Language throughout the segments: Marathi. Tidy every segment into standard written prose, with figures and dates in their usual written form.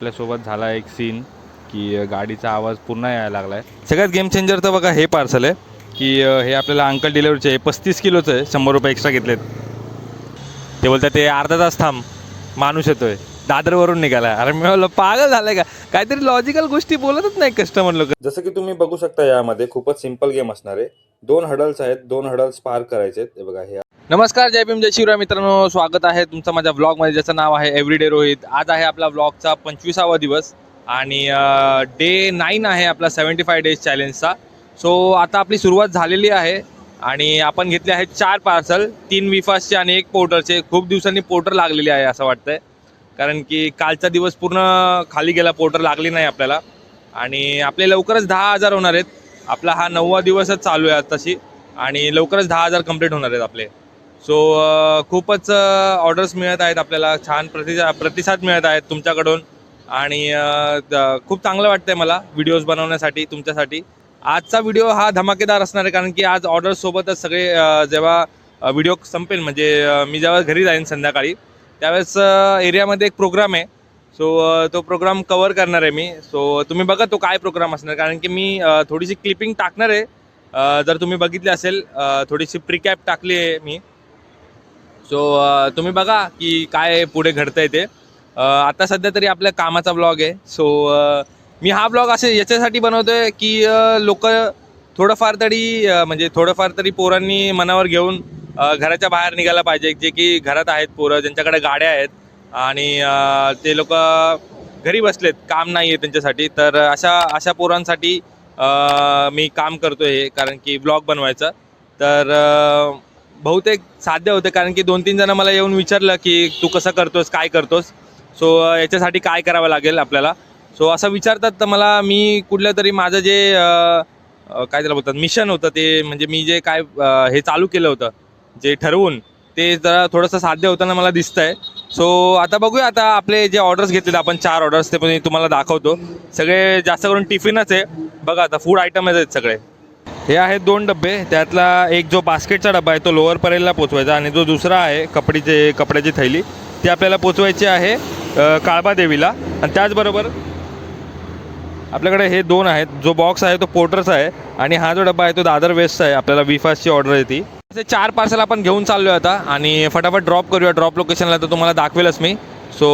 आपल्यासोबत झाला एक सीन की गाडीचा आवाज पुन्हा यायला लागला आहे. सगळ्यात गेम चेंजर तर बघा हे पार्सल आहे की हे आपल्याला अंकल डिलिव्हरीचे 35 किलोचं आहे. 100 रुपये एक्स्ट्रा घेतलेत. ते बोलतात ते अर्धा तास थांब, माणूस येतोय. दादरवरून निघाला. अरे मी म्हणलं पागल झालंय का? काहीतरी लॉजिकल गोष्टी बोलतच नाही कस्टमर लोक. जसं की तुम्ही बघू शकता यामध्ये खूपच सिंपल गेम असणार आहे. 2 हडल्स आहेत, 2 हडल्स पार करायचे आहेत. हे बघा हे. नमस्कार, जय भीम, जय शिवराय मित्रांनो, स्वागत आहे तुमचं माझ्या व्लॉगमध्ये ज्याचं नाव आहे एव्हरीडे रोहित. आज आहे आपला व्लॉगचा 25वा दिवस आणि डे 9 आहे आपला 75 डेज चॅलेंजचा. सो आता आपली सुरुवात झालेली आहे आणि आपण घेतले आहेत 4 पार्सल, 3 विफासचे आणि 1 पोर्टरचे. खूप दिवसांनी पोर्टर लागलेली आहे असं वाटतंय, कारण की कालचा दिवस पूर्ण खाली गेला, पोर्टर लागली नाही आपल्याला. आणि आपले लवकरच 10,000 होणार आहेत. आपला हा 9वा दिवसच चालू आहे तशी, आणि लवकरच 10,000 कंप्लीट होणार आहेत आपले. सो खूपच ऑर्डर्स मिळत आहेत आपल्याला, छान प्रतिसाद मिळत आहेत तुमच्याकडून आणि खूप चांगलं वाटतंय मला व्हिडिओज बनवण्यासाठी तुमच्यासाठी. आजचा व्हिडिओ हा धमाकेदार असणार आहे, कारण की आज ऑर्डर्ससोबतच सगळे जेव्हा व्हिडिओ संपेल, म्हणजे मी जेव्हा घरी जाईन संध्याकाळी, त्यावेळेस एरियामध्ये एक प्रोग्राम आहे. सो तो प्रोग्राम कवर करणार आहे मी. सो तुम्ही बघा तो काय प्रोग्राम असणार, कारण की मी थोडीशी क्लिपिंग टाकणार आहे. जर तुम्ही बघितली असेल, थोडीशी प्रीकॅप टाकली आहे मी. सो तुम्ही बघा की काय पुढे घडतंय ते. आता सध्या तरी आपल्या कामाचा ब्लॉग आहे. सो मी हा ब्लॉग असे याच्यासाठी बनवतोय की लोक थोडंफार तरी म्हणजे थोडंफार तरी पोरांनी मनावर घेऊन घराच्या बाहेर निघायला पाहिजे. जे की घरात आहेत पोरं, ज्यांच्याकडे गाड्या आहेत आणि ते लोक घरी बसलेत, काम नाही आहे त्यांच्यासाठी. तर अशा पोरांसाठी मी काम करतोय हे, कारण की ब्लॉग बनवायचं. तर बहुतेक साध्य होतं, कारण की 2-3 जण मला येऊन विचारलं की तू कसं करतोस, काय करतोस. सो याच्यासाठी काय करावं लागेल आपल्याला. सो असं विचारतात, तर मला मी कुठलं तरी माझं जे काय त्याला बोलतात मिशन होतं, ते म्हणजे मी जे काय हे चालू केलं होतं जे ठरवून, ते जरा थोडंसं साध्य होताना मला दिसतंय. सो आता बघूया, आता आपले जे ऑर्डर्स घेतलेले आपण 4 ऑर्डर्स, ते पण तुम्हाला दाखवतो. सगळे जास्त करून टिफिनच आहे बघा, आता फूड आयटमच आहेत सगळे. हे आहेत 2 डबे, त्यातला एक जो बास्केटचा डबा आहे तो लोअर परेलला पोचवायचा, आणि जो दुसरा आहे कपड्याची थैली, ती आपल्याला पोचवायची आहे काळबादेवीला. आणि त्याचबरोबर आपल्याकडे हे 2 आहेत. जो बॉक्स आहे तो पोर्टरचा आहे, आणि हा जो डबा आहे तो दादर वेस्टचा आहे. आपल्याला विफासची ऑर्डर आहे ती. असे 4 पार्सल आपण घेऊन चाललो आहे आता, आणि फटाफट ड्रॉप करूया. ड्रॉप लोकेशनला तर तुम्हाला दाखवेलच मी. सो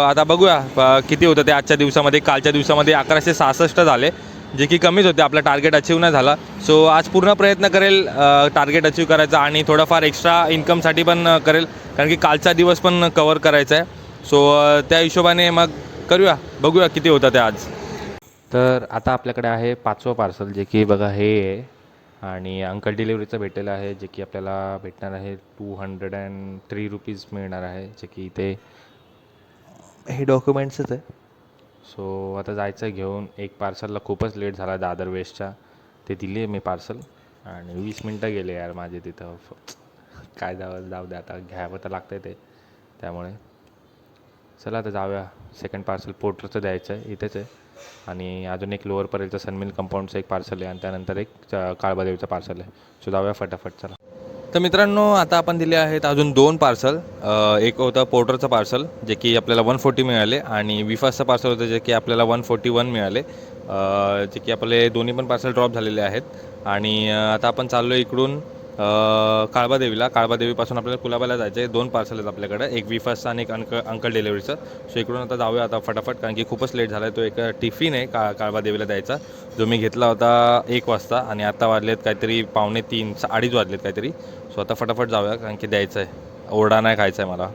आता बघूया किती होतं ते आजच्या दिवसामध्ये. कालच्या दिवसामध्ये 1166 झाले, जे की कमीच होते. आपला टार्गेट अचीव नाही झाला. सो आज पूर्ण प्रयत्न करेल टार्गेट अचीव करायचा, आणि थोडाफार एक्स्ट्रा इन्कमसाठी पण करेल, कारण की कालचा दिवस पण कवर करायचा आहे. सो त्या हिशोबाने मग करूया, बघूया किती होतं ते आज. तर आता आपल्याकडे आहे 5वं पार्सल, जे की बघा हे आहे, आणि अंकल डिलिव्हरीचं भेटलेलं आहे, जे की आपल्याला भेटणार आहे 203 रुपीज मिळणार आहे, जे की इथे हे डॉक्युमेंट्सच आहे. सो आता जायचं आहे घेऊन. एक पार्सलला खूपच लेट झाला दादर वेस्टच्या, ते दिले मी पार्सल, आणि 20 मिनटं गेले यार माझे तिथं. काय जाऊ दे, आता घ्यावं तर लागतं आहे ते, त्यामुळे चला आता जाऊया. सेकंड पार्सल पोर्टरचं द्यायचं आहे, इथेच आहे. आणि अजून एक लोअर परेलचं सनमिल कंपाऊंडचं एक पार्सल आहे, आणि त्यानंतर एक काळबादेवीचं पार्सल आहे. सो जाऊया फटाफट, चला. तर मित्रांनो, आता आपण दिले आहेत अजून 2 पार्सल. एक होतं पोर्टरचं पार्सल, जे की आपल्याला 140 मिळाले, आणि विफासचं पार्सल होतं जे की आपल्याला 141 मिळाले. जे की आपले दोन्ही पण पार्सल ड्रॉप झालेले आहेत. आणि आता आपण चाललो इकडून काळबादेवीला. काळबादेवीपासून आपल्याला कुलाबाला जायचं आहे. 2 पार्सल आहेत आपल्याकडे, एक विफासचं आणि एक अंकल डिलिव्हरीचं. सो इकडून आता जाऊया आता फटाफट, कारण की खूपच लेट झाला आहे. तो एक टिफिन आहे काळबादेवीला द्यायचा, जो मी घेतला होता 1 वाजता, आणि आता वाजलेत काहीतरी 2:45, 2:30 वाजलेत काहीतरी. सो आता फटाफट जाऊया, कारण की द्यायचं आहे, ओरडा नाही खायचा आहे मला.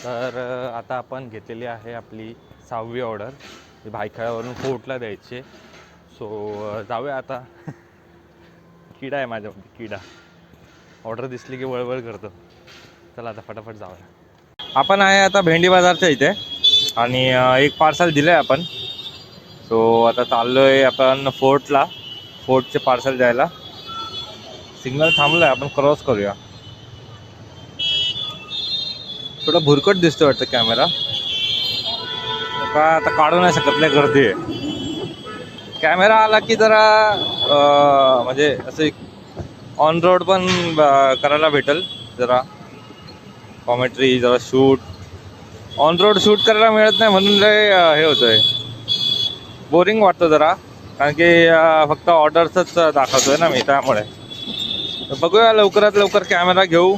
तर आता आपण घेतलेली आहे आपली 6वी ऑर्डर, ही भायखळ्यावरून फोर्टला द्यायची. सो जाऊया आता. किडा आहे माझ्यामध्ये, किडा. ऑर्डर दिसली की वळवळ करतो. चला आता फटाफट जाऊया. आपण आहे आता भेंडी बाजारच्या इथे, आणि एक पार्सल दिलं आहे आपण. सो आता चाललो आहे आपण फोर्टला, फोर्टचे पार्सल द्यायला. सिग्नल थांबलं आहे, आपण क्रॉस करूया. थोडं भुरकट दिसतो वाटतं कॅमेरा, का आता काढू नाही शकत, नाही गर्दी आहे. कॅमेरा आला की जरा म्हणजे असं ऑन रोड पण करायला भेटेल, जरा कॉमेंट्री, जरा शूट ऑन रोड शूट करायला मिळत नाही म्हणून लय हे होतंय, बोरिंग वाटतं जरा, कारण की फक्त ऑर्डर्सच दाखवतोय ना मी, त्यामुळे. तर बघूया लवकरात लवकर कॅमेरा घेऊ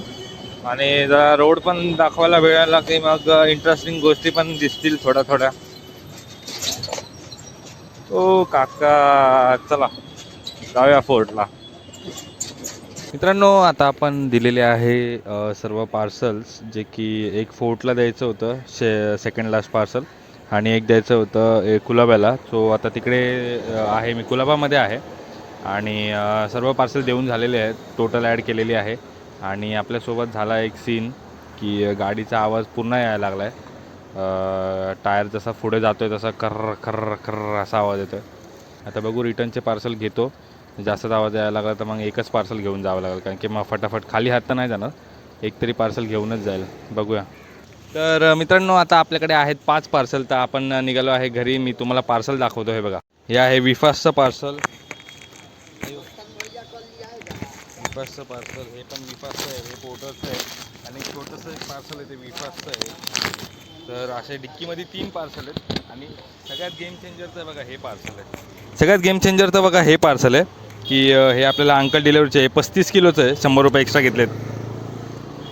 आणि जरा रोड पण दाखवायला मिळाला की मग इंटरेस्टिंग गोष्टी पण दिसतील थोड्या थोड्या. ओ काका, चला जाऊया फोर्टला. मित्रांनो, आता आपण दिलेले आहे सर्व पार्सल्स, जे की एक फोर्टला द्यायचं होतं, सेकंड लास्ट पार्सल, आणि एक द्यायचं होतं कुलाब्याला. सो आता तिकडे आहे, मी कुलाबामध्ये आहे, आणि सर्व पार्सल देऊन झालेले आहेत, टोटल ॲड केलेली आहे. आणि आपल्यासोबत झाला एक सीन की गाडीचा आवाज पुन्हा यायला लागला आहे. टायर जसा पुढे जातो आहे तसा कर्र कर्र कर्र असा आवाज येतो आहे. आता बघू, रिटर्नचे पार्सल घेतो. जास्तच आवाज यायला लागला तर मग एकच पार्सल घेऊन जावं लागेल, कारण की मग फटाफट खाली हात तर नाही जाणार, एक तरी पार्सल घेऊनच जाईल. बघूया. तर मित्रांनो, आता आपल्याकडे आहेत 5 पार्सल, तर आपण निघालो आहे घरी. मी तुम्हाला पार्सल दाखवतो. हे बघा, हे आहे विफासचं पार्सल. विफासचं पार्सल, हे पण विफासचं आहे, हे पोर्टरचं आहे, आणि छोटंसं एक पार्सल आहे ते विफासचं आहे. तर असे डिक्कीमध्ये 3 पार्सल आहेत. आणि सगळ्यात गेम चेंजरचं बघा हे पार्सल आहे. सगळ्यात गेम चेंजरचं बघा हे पार्सल आहे, की हे आपल्याला अंकल डिलेवरीचे आहे. 35 किलोचं आहे, 100 रुपये एक्स्ट्रा घेतलेत.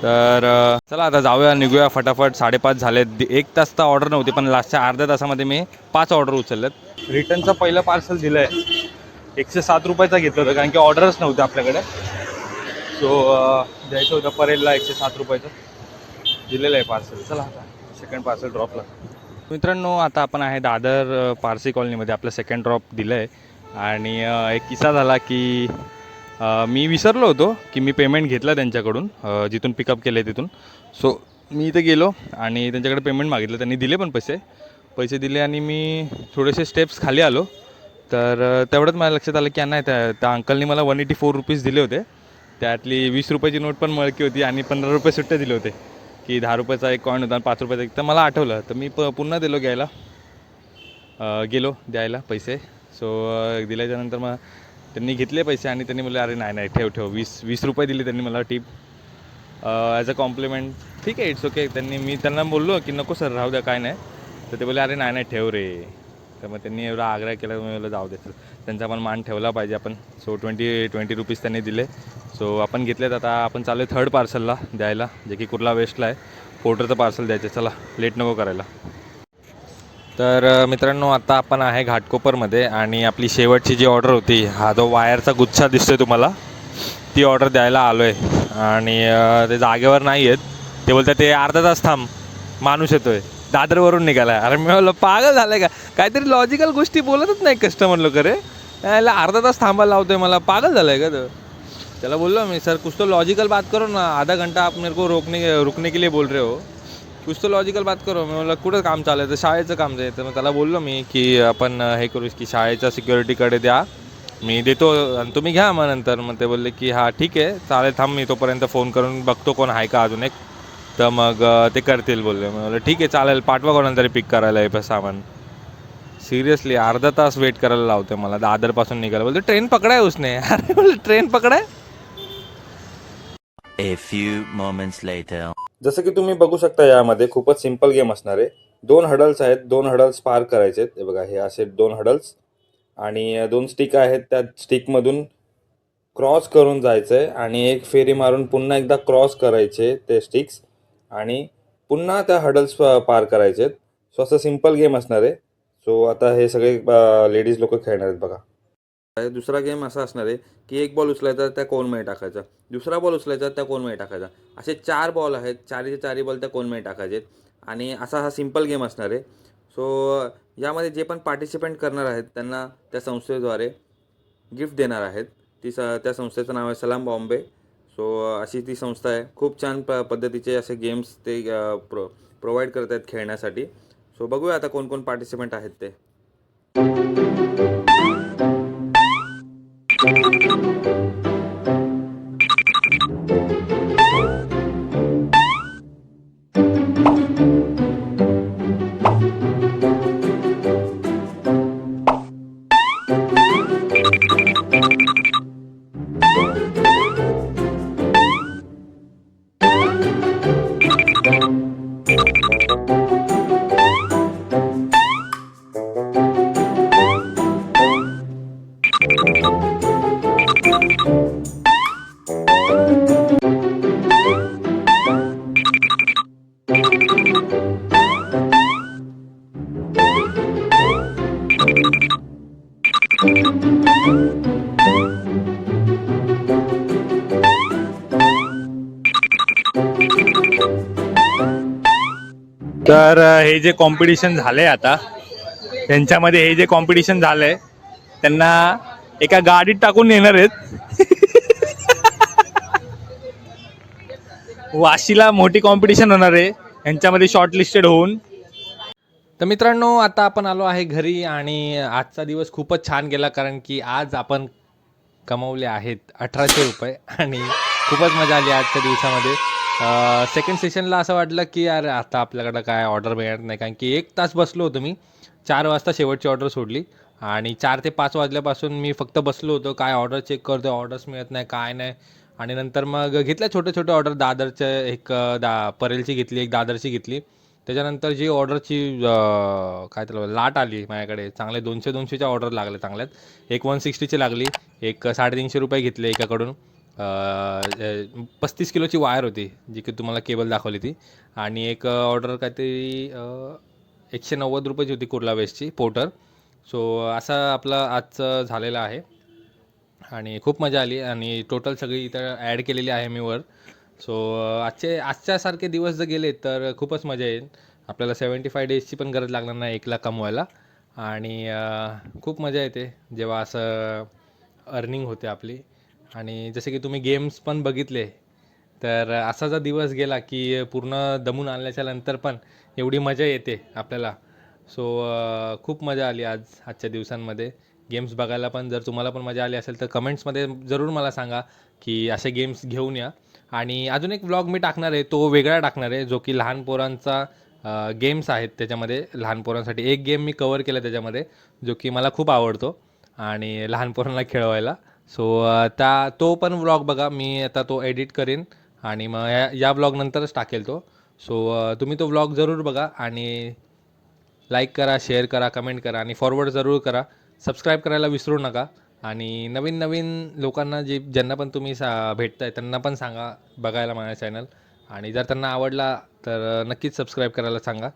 तर चला आता जाऊया, निघूया फटाफट. 5:30 झालेत. 1 तास तर ऑर्डर नव्हती, पण लास्टच्या अर्ध्या तासामध्ये मी 5 ऑर्डर उचलल्यात. रिटर्नचं पहिलं पार्सल दिलं आहे, 107 रुपयाचा घेतलं होतं, कारण की ऑर्डरच नव्हते आपल्याकडे. सो द्यायचं होतं परेलला 107 रुपयाचं, दिलेलं आहे पार्सल. चला आता सेकंड पार्सल ड्रॉपला. मित्रांनो, आता आपण आहे दादर पारसी कॉलनीमध्ये. आपलं सेकंड ड्रॉप दिलं आहे. आणि एक किस्सा झाला की मी विसरलो होतो की मी पेमेंट घेतलं त्यांच्याकडून, जिथून पिकअप केलं आहे तिथून. सो मी इथे गेलो आणि त्यांच्याकडे पेमेंट मागितलं. त्यांनी दिले पण पैसे दिले, आणि मी थोडेसे स्टेप्स खाली आलो. तर तेवढंच माझ्या लक्षात आलं की नाही, त्या अंकलनी मला 184 रुपीज दिले होते. त्यातली 20 रुपयाची नोट पण मळकी होती, आणि 15 रुपये सुट्टे दिले होते, की 10 रुपयाचा एक कॉईन होता आणि 5 रुपयाचा एक. तर मला आठवलं, तर मी पुन्हा गेलो द्यायला पैसे. सो दिल्याच्यानंतर मग त्यांनी घेतले पैसे, आणि त्यांनी बोलले, अरे नाही ठेव 20 रुपये दिले त्यांनी मला टिप, ॲज अ कॉम्प्लिमेंट. ठीक आहे, इट्स ओके. मी त्यांना बोललो की नको सर, राहू द्या, काय नाही. तर ते बोलले, अरे नाही ठेव रे. तर मग त्यांनी एवढा आग्रह केला, मी बोललो जाऊ दे, त्यांचा पण मान ठेवला पाहिजे आपण. सो 20 रुपीज त्यांनी दिले. सो आपण घेतलेत. आता आपण चालू आहे थर्ड पार्सलला द्यायला, जे की कुर्ला वेस्टला आहे. पोर्टरचं पार्सल द्यायचं. चला, लेट नको करायला. तर मित्रांनो, आता आपण आहे घाटकोपरमध्ये, आणि आपली शेवटची जी ऑर्डर होती, हा जो वायरचा गुच्छा दिसतोय तुम्हाला, ती ऑर्डर द्यायला आलो आहे. आणि ते जागेवर नाही आहेत. ते बोलतात ते अर्धा तास थांब, माणूस येतो आहे, दादरवरून निघाला आहे. अरे मी बोललो, पागल झालं आहे का? काहीतरी लॉजिकल गोष्टी बोलतच नाही कस्टमर लोक रे. याला अर्धा तास थांबायला लावतो आहे मला, पागल झालं आहे का? तर त्याला बोललो मी, सर कुछ तो लॉजिकल बात करो ना, आधा घंटा आप मेरे को रुकने के लिए बोल रहे हो, कुछ तो लॉजिकल बात करो. मी बोललं कुठं काम चालू आहे? तर शाळेचं काम आहे. तर मग त्याला बोललो मी की आपण हे करू की शाळेच्या सिक्युरिटीकडे द्या, मी देतो आणि तुम्ही घ्या मग नंतर. मग ते बोलले की हां ठीक आहे चालेल, थांब मी तोपर्यंत फोन करून बघतो कोण आहे का अजून एक, तर मग ते करतील बोलले. मग बोललं ठीक आहे चालेल, पाठवा कोणाला तरी पिक करायला हे सामान. सिरियसली अर्धा तास वेट करायला लावते मला, दादरपासून निघायला. बोलतो ट्रेन पकडाय उसने. अरे बोलले train पकडाय. A few moments later. जसं की तुम्ही बघू शकता, यामध्ये खूपच सिंपल गेम असणार आहे. 2 हडल्स आहेत, 2 हडल्स पार करायचे आहेत. हे बघा, हे असे 2 हडल्स, आणि 2 स्टिक आहेत. त्या स्टिकमधून क्रॉस करून जायचं आहे, आणि एक फेरी मारून पुन्हा एकदा क्रॉस करायचे ते स्टिक्स, आणि पुन्हा त्या हडल्स पार करायचे आहेत. सो असं सिंपल गेम असणार आहे. सो आता हे सगळे लेडीज लोक खेळणार आहेत बघा. दुसरा गेम असा असणार आहे की एक बॉल उचलायचा, त्या कोनमध्ये टाकायचा. दुसरा बॉल उचलायचा, त्या कोनमध्ये टाकायचा. असे 4 बॉल आहेत, 4चे बॉल त्या कोनमध्ये टाकायचे, आणि असा हा सिंपल गेम असणार आहे. सो यामध्ये जे पण पार्टिसिपेंट करणार आहेत त्यांना त्या संस्थेद्वारे गिफ्ट देणार आहेत. त्या संस्थेचं नाव आहे सलाम बॉम्बे. सो अशी ती संस्था आहे. खूप छान पद्धतीचे असे गेम्स ते प्रोव्हाइड करत आहेत खेळण्यासाठी. सो बघूया आता कोण कोण पार्टिसिपेंट आहेत ते. तर हे जे कॉम्पिटिशन झालंय आता त्यांच्यामध्ये हे जे कॉम्पिटिशन झालंय त्यांना एका गाडीत टाकून नेणार आहेत. वाशीला मोठी कॉम्पिटिशन होणार आहे यांच्यामध्ये शॉर्टलिस्टेड होऊन. तर मित्रांनो आता आपण आलो आहे घरी आणि आजचा दिवस खूपच छान गेला कारण की आज आपण कमवले आहेत 1800 रुपये आणि खूपच मजा आली आजच्या दिवसामध्ये. सेकंड सेशनला असं वाटलं की यार आता आपल्याकडं काय ऑर्डर मिळत नाही कारण की 1 तास बसलो होतो मी. 4 वाजता शेवटची ऑर्डर सोडली आणि 4 ते 5 वाजल्यापासून मी फक्त बसलो होतो. काय ऑर्डर चेक करतो, ऑर्डर्स मिळत नाही काय नाही. आणि नंतर मग घेतल्या छोटे छोटे ऑर्डर. दादरचं एक परेलची घेतली, एक दादरची घेतली. त्याच्यानंतर जी ऑर्डरची काय त्याला लाट आली माझ्याकडे, चांगले 200-200च्या ऑर्डर लागल्या चांगल्यात. एक 160ची लागली, एक 350 रुपये घेतले एकाकडून. 35 किलोची वायर होती जी की तुम्हाला केबल दाखवली ती. आणि एक ऑर्डर काहीतरी 190 रुपयाची होती कुर्ला वेस्टची पोर्टर. सो असं आपलं आजचं झालेलं आहे आणि खूप मजा आली आणि टोटल सगळी इथं ॲड केलेली आहे मी वर. सो आजच्यासारखे दिवस जर गेले तर खूपच मजा येईल. आपल्याला 75 डेजची पण गरज लागणार नाही 1 लाख कमवायला. आणि खूप मजा येते जेव्हा असं अर्निंग होते आपली. आणि जसे की तुम्ही गेम्स पण बघितले तर असा जर दिवस गेला की पूर्ण दमून आणल्याच्या नंतर पण एवढी मजा येते आपल्याला. सो खूप मजा आली आजच्या दिवसांमध्ये. गेम्स बघायला पण जर तुम्हाला पण मजा आली असेल तर कमेंट्समध्ये जरूर मला सांगा की असे गेम्स घेऊन या. आणि अजून एक व्लॉग मी टाकणार आहे तो वेगळा टाकणार आहे जो की लहान पोरांचा गेम्स आहेत त्याच्यामध्ये. लहान पोरांसाठी एक गेम मी कवर केला त्याच्यामध्ये जो की मला खूप आवडतो आणि लहान पोरांना खेळवायला. सो तो पण व्लॉग बघा. मी आता तो एडिट करेन आणि मग या व्लॉग नंतरच टाकेल तो. सो तुम्ही तो व्लॉग जरूर बघा आणि लाईक करा, शेअर करा, कमेंट करा आणि फॉरवर्ड जरूर करा. सबस्क्राईब करायला विसरू नका. आणि नवीन नवीन लोकांना ज्यांना पण तुम्ही भेटताय त्यांना पण सांगा बघायला माझा चॅनल. आणि जर त्यांना आवडला तर नक्कीच सबस्क्राईब करायला सांगा.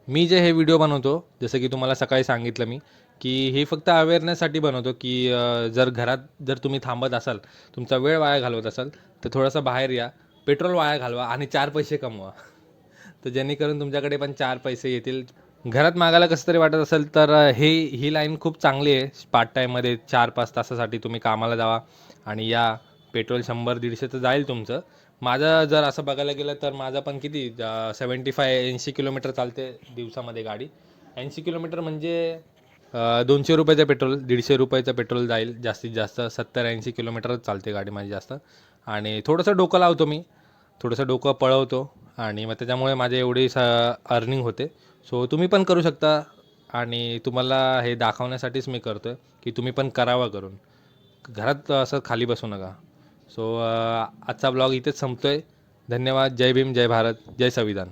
मी जे हे व्हिडिओ बनवतो जसं की तुम्हाला सकाळी सांगितलं मी की हे फक्त अवेअरनेससाठी बनवतो की जर घरात जर तुम्ही थांबत असाल, तुमचा वेळ वाया घालवत असाल तर थोडासा बाहेर या, पेट्रोल वाया घालवा आणि 4 पैसे कमवा. तर जेणेकरून तुमच्याकडे पण 4 पैसे येतील. घरात मागायला कसं तरी वाटत असेल तर ही लाईन खूप चांगली आहे. पार्ट टाईममध्ये 4-5 तासासाठी तुम्ही कामाला जावा आणि या. पेट्रोल 100-150 तर जाईल तुमचं. माझं जर असं बघायला गेलं तर माझं पण किती 75-80 किलोमीटर चालते दिवसामध्ये गाडी. 80 किलोमीटर म्हणजे 200 रुपयाचं पेट्रोल, 150 रुपयाचं पेट्रोल जाईल जास्तीत जास्त. 70-80 किलोमीटरच चालते गाडी माझी जास्त. आणि थोडंसं डोकं लावतो मी, थोडंसं डोकं पळवतो आणि मग त्याच्यामुळे माझे एवढी अर्निंग होते. सो तुम्ही पण करू शकता आणि तुम्हाला हे दाखवण्यासाठीच मी करतो आहे की तुम्ही पण करावं करून. घरात असं खाली बसू नका. सो आजचा ब्लॉग इथेच संपतो आहे. धन्यवाद. जय भीम, जय भारत, जय संविधान.